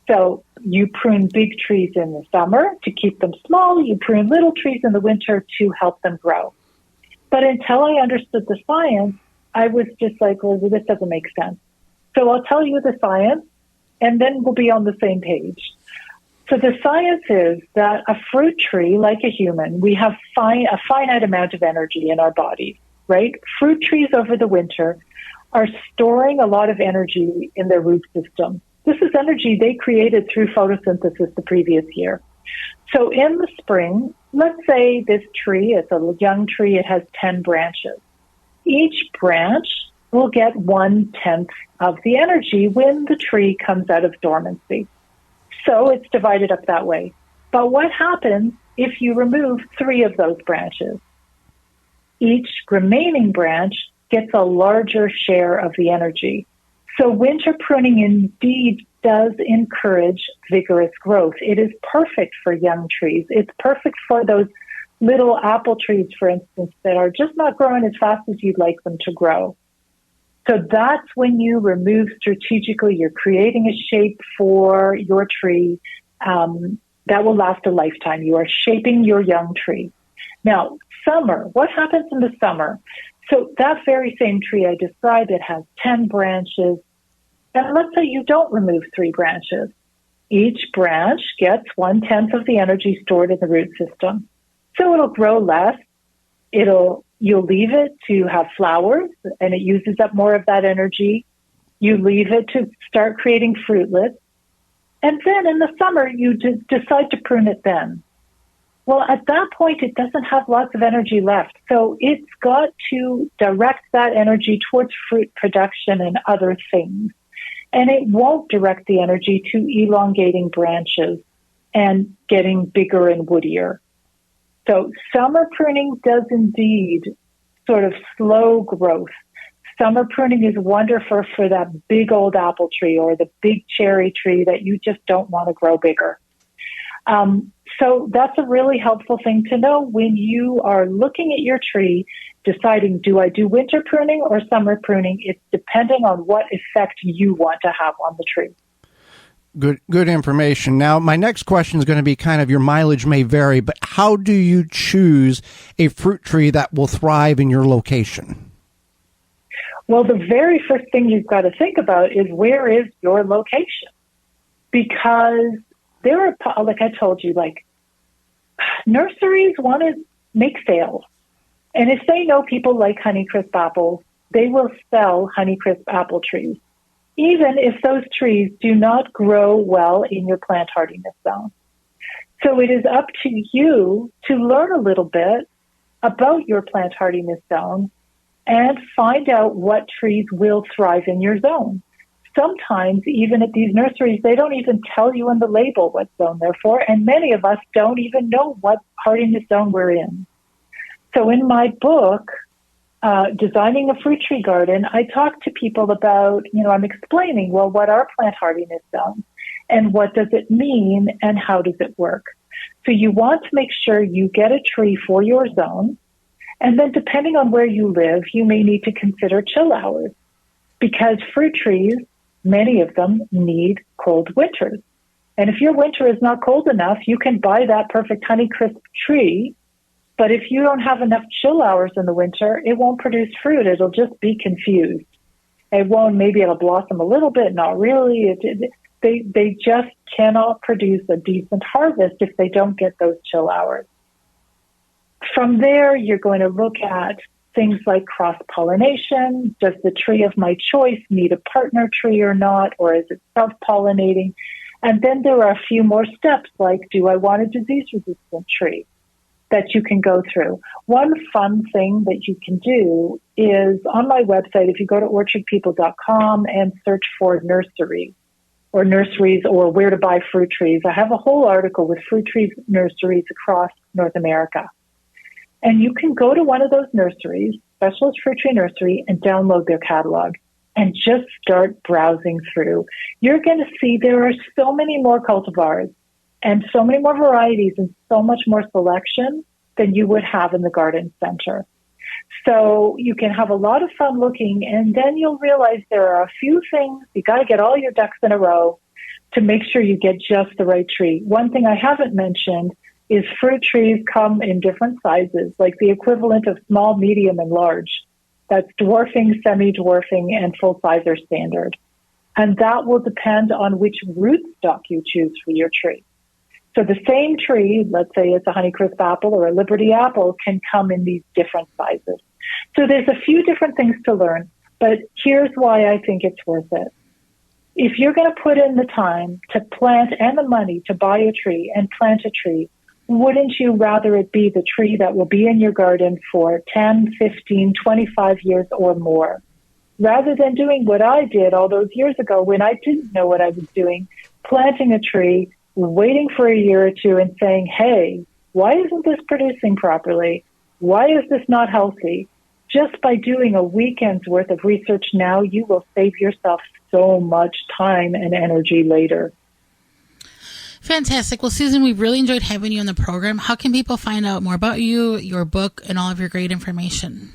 So you prune big trees in the summer to keep them small. You prune little trees in the winter to help them grow. But until I understood the science, I was just like, well, this doesn't make sense. So I'll tell you the science, and then we'll be on the same page. So the science is that a fruit tree, like a human, we have a finite amount of energy in our body, right? Fruit trees over the winter are storing a lot of energy in their root system. This is energy they created through photosynthesis the previous year. So in the spring, let's say this tree, it's a young tree, it has 10 branches. Each branch will get 1/10 of the energy when the tree comes out of dormancy. So it's divided up that way. But what happens if you remove 3 of those branches? Each remaining branch gets a larger share of the energy. So winter pruning indeed does encourage vigorous growth. It is perfect for young trees. It's perfect for those little apple trees, for instance, that are just not growing as fast as you'd like them to grow. So that's when you remove strategically. You're creating a shape for your tree that will last a lifetime. You are shaping your young tree. Now, summer, what happens in the summer? So that very same tree I described, it has 10 branches. And let's say you don't remove 3 branches. Each branch gets 1/10 of the energy stored in the root system. So it'll grow less. You'll leave it to have flowers, and it uses up more of that energy. You leave it to start creating fruitlets. And then in the summer, you decide to prune it then. Well, at that point, it doesn't have lots of energy left. So it's got to direct that energy towards fruit production and other things. And it won't direct the energy to elongating branches and getting bigger and woodier. So summer pruning does indeed sort of slow growth. Summer pruning is wonderful for that big old apple tree or the big cherry tree that you just don't want to grow bigger. So that's a really helpful thing to know when you are looking at your tree, deciding, do I do winter pruning or summer pruning? It's depending on what effect you want to have on the tree. Good information. Now, my next question is going to be kind of your mileage may vary, but how do you choose a fruit tree that will thrive in your location? Well, the very first thing you've got to think about is where is your location? Because there are, like I told you, like nurseries want to make sales. And if they know people like Honeycrisp apples, they will sell Honeycrisp apple trees, even if those trees do not grow well in your plant hardiness zone. So it is up to you to learn a little bit about your plant hardiness zone and find out what trees will thrive in your zone. Sometimes, even at these nurseries, they don't even tell you in the label what zone they're for, and many of us don't even know what hardiness zone we're in. So in my book, Designing a Fruit Tree Garden, I talk to people about, I'm explaining, well, what are plant hardiness zones and what does it mean and how does it work? So you want to make sure you get a tree for your zone, and then depending on where you live, you may need to consider chill hours because fruit trees, many of them need cold winters. And if your winter is not cold enough, you can buy that perfect Honeycrisp tree. But if you don't have enough chill hours in the winter, it won't produce fruit. It'll just be confused. Maybe it'll blossom a little bit, not really. They just cannot produce a decent harvest if they don't get those chill hours. From there, you're going to look at things like cross-pollination. Does the tree of my choice need a partner tree or not, or is it self-pollinating? And then there are a few more steps, like do I want a disease-resistant tree that you can go through? One fun thing that you can do is on my website, if you go to orchardpeople.com and search for nurseries or where to buy fruit trees, I have a whole article with fruit trees nurseries across North America. And you can go to one of those nurseries, Specialist Fruit Tree Nursery, and download their catalog and just start browsing through. You're going to see there are so many more cultivars and so many more varieties and so much more selection than you would have in the garden center. So you can have a lot of fun looking, and then you'll realize there are a few things. You got to get all your ducks in a row to make sure you get just the right tree. One thing I haven't mentioned is fruit trees come in different sizes, like the equivalent of small, medium, and large. That's dwarfing, semi-dwarfing, and full size or standard. And that will depend on which rootstock you choose for your tree. So the same tree, let's say it's a Honeycrisp apple or a Liberty apple, can come in these different sizes. So there's a few different things to learn, but here's why I think it's worth it. If you're going to put in the time to plant and the money to buy a tree and plant a tree, wouldn't you rather it be the tree that will be in your garden for 10, 15, 25 years or more? Rather than doing what I did all those years ago when I didn't know what I was doing, planting a tree, waiting for a year or two and saying, hey, why isn't this producing properly? Why is this not healthy? Just by doing a weekend's worth of research now, you will save yourself so much time and energy later. Fantastic. Well, Susan, we really enjoyed having you on the program. How can people find out more about you, your book, and all of your great information?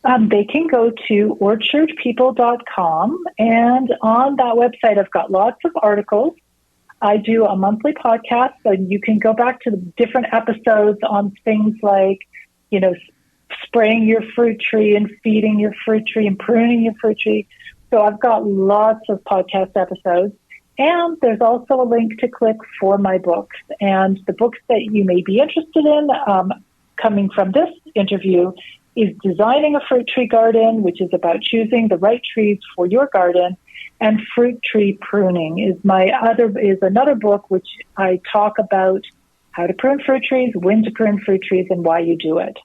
They can go to orchardpeople.com, and on that website, I've got lots of articles. I do a monthly podcast, so you can go back to the different episodes on things like, spraying your fruit tree and feeding your fruit tree and pruning your fruit tree. So I've got lots of podcast episodes. And there's also a link to click for my books. And the books that you may be interested in, coming from this interview, is Designing a Fruit Tree Garden, which is about choosing the right trees for your garden. And Fruit Tree Pruning is another book which I talk about how to prune fruit trees, when to prune fruit trees, and why you do it.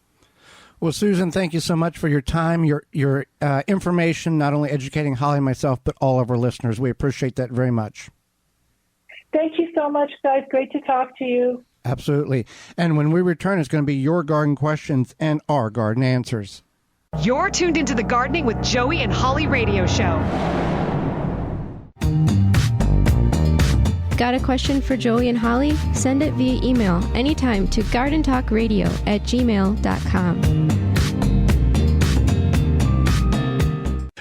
Well, Susan, thank you so much for your time, your information, not only educating Holly and myself, but all of our listeners. We appreciate that very much. Thank you so much, guys. Great to talk to you. Absolutely. And when we return, it's going to be your garden questions and our garden answers. You're tuned into the Gardening with Joey and Holly radio show. Got a question for Joey and Holly? Send it via email anytime to gardentalkradio@gmail.com.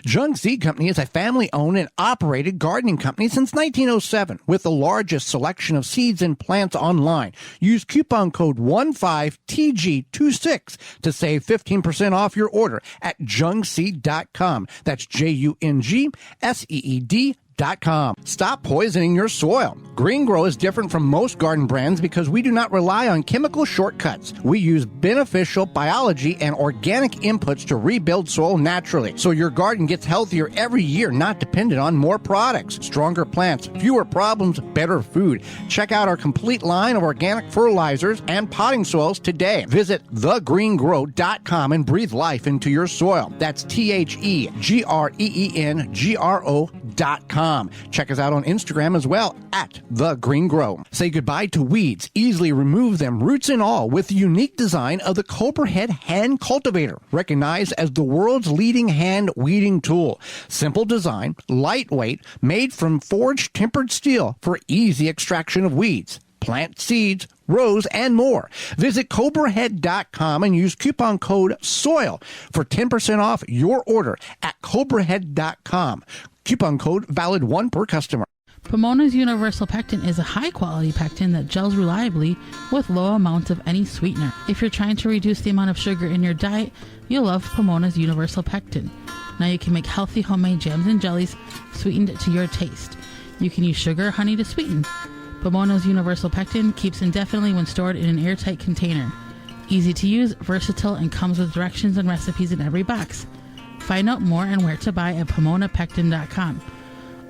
Jung Seed Company is a family-owned and operated gardening company since 1907 with the largest selection of seeds and plants online. Use coupon code 15TG26 to save 15% off your order at jungseed.com. That's JUNGSEED.com. Stop poisoning your soil. Green Grow is different from most garden brands because we do not rely on chemical shortcuts. We use beneficial biology and organic inputs to rebuild soil naturally, so your garden gets healthier every year, not dependent on more products. Stronger plants, fewer problems, better food. Check out our complete line of organic fertilizers and potting soils today. Visit thegreengrow.com and breathe life into your soil. That's TheGreenGro.com. Check us out on Instagram as well at The Green Grow. Say goodbye to weeds. Easily remove them, roots and all, with the unique design of the Cobra-Head Hand Cultivator, recognized as the world's leading hand weeding tool. Simple design, lightweight, made from forged tempered steel for easy extraction of weeds, plant seeds, rows, and more. Visit cobrahead.com and use coupon code SOIL for 10% off your order at cobrahead.com. Coupon code valid 1 per customer. Pomona's Universal Pectin is a high-quality pectin that gels reliably with low amounts of any sweetener. If you're trying to reduce the amount of sugar in your diet, you'll love Pomona's Universal Pectin. Now you can make healthy homemade jams and jellies sweetened to your taste. You can use sugar or honey to sweeten. Pomona's Universal Pectin keeps indefinitely when stored in an airtight container. Easy to use, versatile, and comes with directions and recipes in every box. Find out more and where to buy at PomonaPectin.com.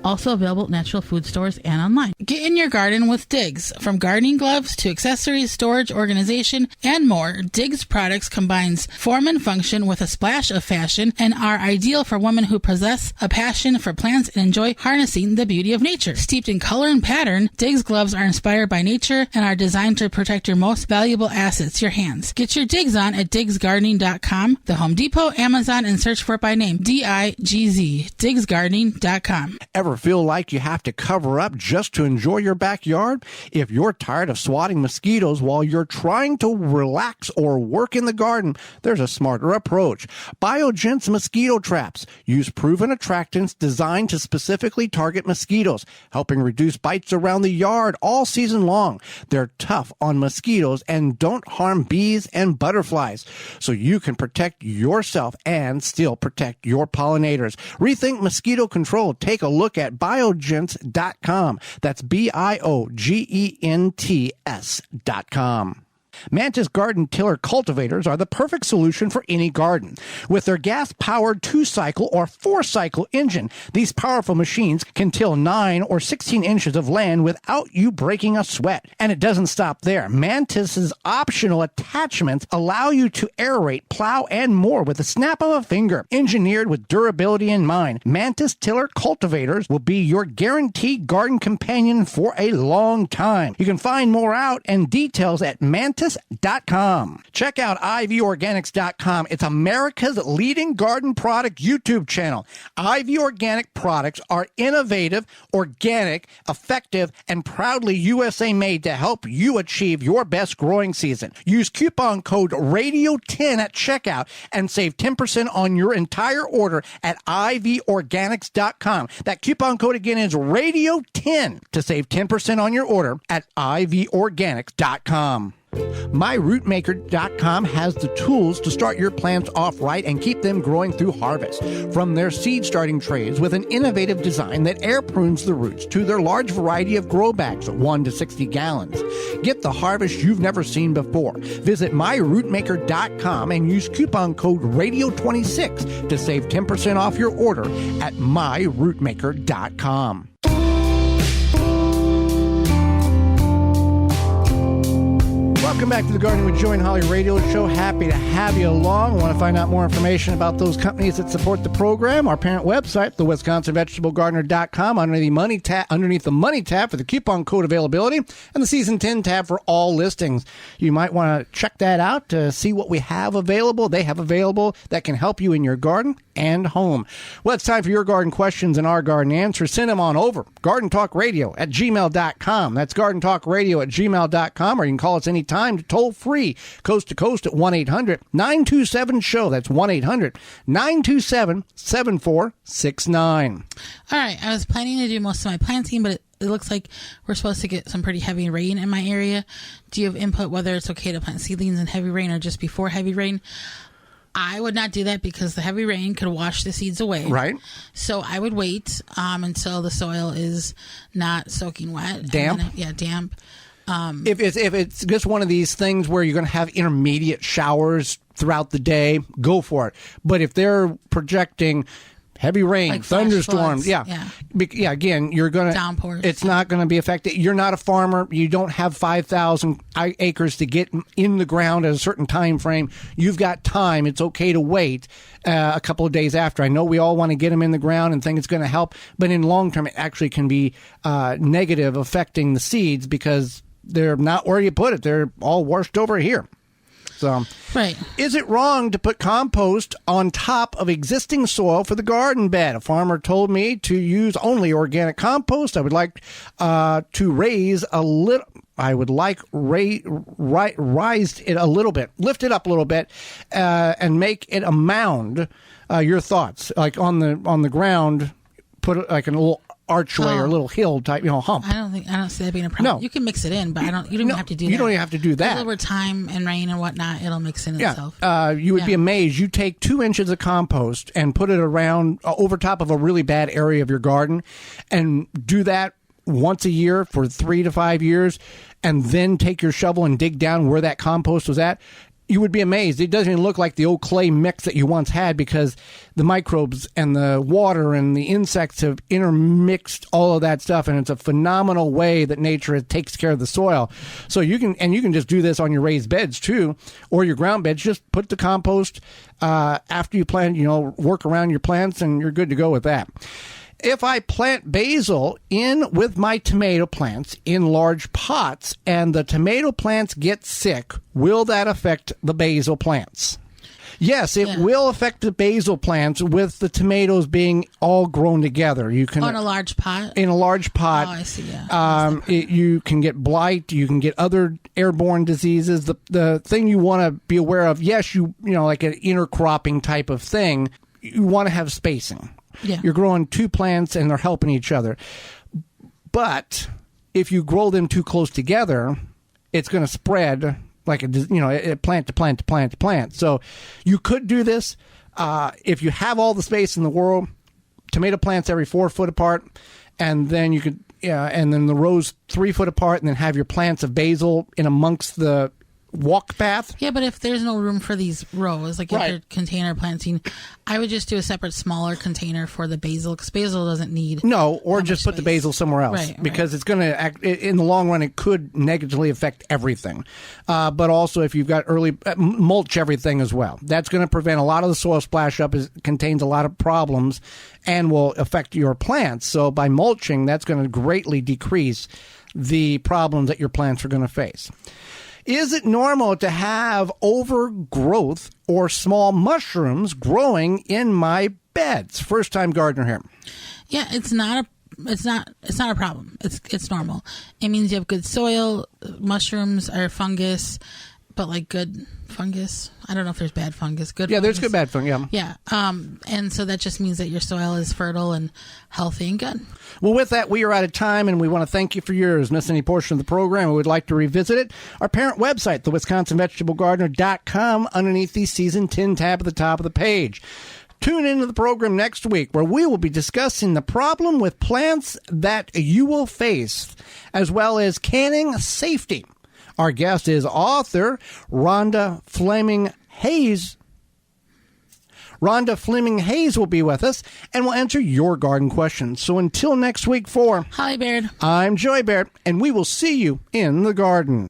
Also available at natural food stores and online. Get in your garden with Diggs. From gardening gloves to accessories, storage, organization, and more, Diggs products combines form and function with a splash of fashion and are ideal for women who possess a passion for plants and enjoy harnessing the beauty of nature. Steeped in color and pattern, Diggs gloves are inspired by nature and are designed to protect your most valuable assets, your hands. Get your Diggs on at DiggsGardening.com, the Home Depot, Amazon, and search for it by name, DIGZ, DiggsGardening.com. Ever feel like you have to cover up just to enjoy your backyard? If you're tired of swatting mosquitoes while you're trying to relax or work in the garden, there's a smarter approach. BioGent's mosquito traps use proven attractants designed to specifically target mosquitoes, helping reduce bites around the yard all season long. They're tough on mosquitoes and don't harm bees and butterflies, so you can protect yourself and still protect your pollinators. Rethink mosquito control. Take a look at biogents.com. That's BIOGENTS.com. Mantis garden tiller cultivators are the perfect solution for any garden. With their gas-powered 2-cycle or 4-cycle engine, these powerful machines can till 9 or 16 inches of land without you breaking a sweat. And it doesn't stop there. Mantis's optional attachments allow you to aerate, plow, and more with the snap of a finger. Engineered with durability in mind, Mantis tiller cultivators will be your guaranteed garden companion for a long time. You can find more out and details at mantis.com. Check out ivorganics.com. It's America's leading garden product YouTube channel. IV Organic products are innovative, organic, effective, and proudly USA made to help you achieve your best growing season. Use coupon code RADIO10 at checkout and save 10% on your entire order at ivorganics.com. That coupon code again is RADIO10 to save 10% on your order at ivorganics.com. MyRootmaker.com has the tools to start your plants off right and keep them growing through harvest. From their seed starting trays with an innovative design that air prunes the roots to their large variety of grow bags of 1 to 60 gallons. Get the harvest you've never seen before. Visit MyRootmaker.com and use coupon code RADIO26 to save 10% off your order at MyRootmaker.com. Welcome back to the Gardening with Joey and Holly radio show. Happy to have you along. Want to find out more information about those companies that support the program? Our parent website, the WisconsinVegetableGardener.com, underneath the money tab for the coupon code availability, and the season 10 tab for all listings. You might want to check that out to see what we have available. They have available that can help you in your garden and home. Well, it's time for your garden questions and our garden answers. Send them on over. GardenTalkRadio@gmail.com. That's GardenTalkRadio@gmail.com, or you can call us anytime toll free, coast to coast at 1-800-927-SHOW. That's 1-800-927-7469. All right, I was planning to do most of my planting, but it looks like we're supposed to get some pretty heavy rain in my area. Do you have input whether it's okay to plant seedlings in heavy rain or just before heavy rain? I would not do that because the heavy rain could wash the seeds away. Right. So I would wait until the soil is not soaking wet. Damp? Damp. If it's just one of these things where you're going to have intermediate showers throughout the day, go for it. But if they're projecting heavy rain, like thunderstorms, again, you're going to downpours. It's not going to be affected. You're not a farmer. You don't have 5,000 acres to get in the ground at a certain time frame. You've got time. It's okay to wait a couple of days after. I know we all want to get them in the ground and think it's going to help, but in long term, it actually can be negative, affecting the seeds because they're not where you put it. They're all washed over here. So, right. Is it wrong to put compost on top of existing soil for the garden bed? A farmer told me to use only organic compost. I would like to raise a little. I would like raise it a little bit, lift it up a little bit, and make it a mound. Your thoughts, like on the ground, put it like a little archway or a little hill type, hump. I don't see that being a problem. No. You can mix it in, but you don't even have to do that. You don't even have to do that. Over time and rain and whatnot, it'll mix in itself. You would be amazed. You take 2 inches of compost and put it around over top of a really bad area of your garden and do that once a year for 3 to 5 years, and then take your shovel and dig down where that compost was at. You would be amazed. It doesn't even look like the old clay mix that you once had because the microbes and the water and the insects have intermixed all of that stuff, and it's a phenomenal way that nature takes care of the soil. So you can just do this on your raised beds too, or your ground beds. Just put the compost after you plant, work around your plants, and you're good to go with that. If I plant basil in with my tomato plants in large pots and the tomato plants get sick, will that affect the basil plants? Yes, it will affect the basil plants with the tomatoes being all grown together. You can in a large pot. In a large pot. Oh, I see. Yeah. You can get blight. You can get other airborne diseases. The thing you want to be aware of, yes, like an intercropping type of thing. You want to have spacing. Yeah. You're growing 2 plants and they're helping each other. But if you grow them too close together, it's going to spread like a plant to plant to plant to plant. So you could do this if you have all the space in the world. Tomato plants every 4 foot apart, and then and then the rows 3 foot apart, and then have your plants of basil in amongst the walk path. Yeah, but if there's no room for these rows, like if Right. you're container planting, I would just do a separate smaller container for the basil, because basil doesn't need No, or that just much put the space. basil somewhere else, Right, because it's going to act in the long run. It could negatively affect everything, but also if you've got early mulch everything as well. That's going to prevent a lot of the soil splash up. It contains a lot of problems and will affect your plants. So by mulching, that's going to greatly decrease the problems that your plants are going to face. Is it normal to have overgrowth or small mushrooms growing in my beds? First time gardener here. Yeah, it's not a problem. It's normal. It means you have good soil. Mushrooms are fungus, but like good fungus. I don't know if there's bad fungus. Good. Yeah, fungus. there's good bad fun. Yeah. Yeah. And so that just means that your soil is fertile and healthy and good. Well, with that, we are out of time, and we want to thank you for yours. Miss any portion of the program, we would like to revisit it. Our parent website, the WisconsinVegetableGardener.com, underneath the Season 10 tab at the top of the page. Tune into the program next week, where we will be discussing the problem with plants that you will face, as well as canning safety. Our guest is author Rhonda Fleming Hayes. Rhonda Fleming Hayes will be with us and will answer your garden questions. So until next week, for Holly Baird. I'm Joy Baird, and we will see you in the garden.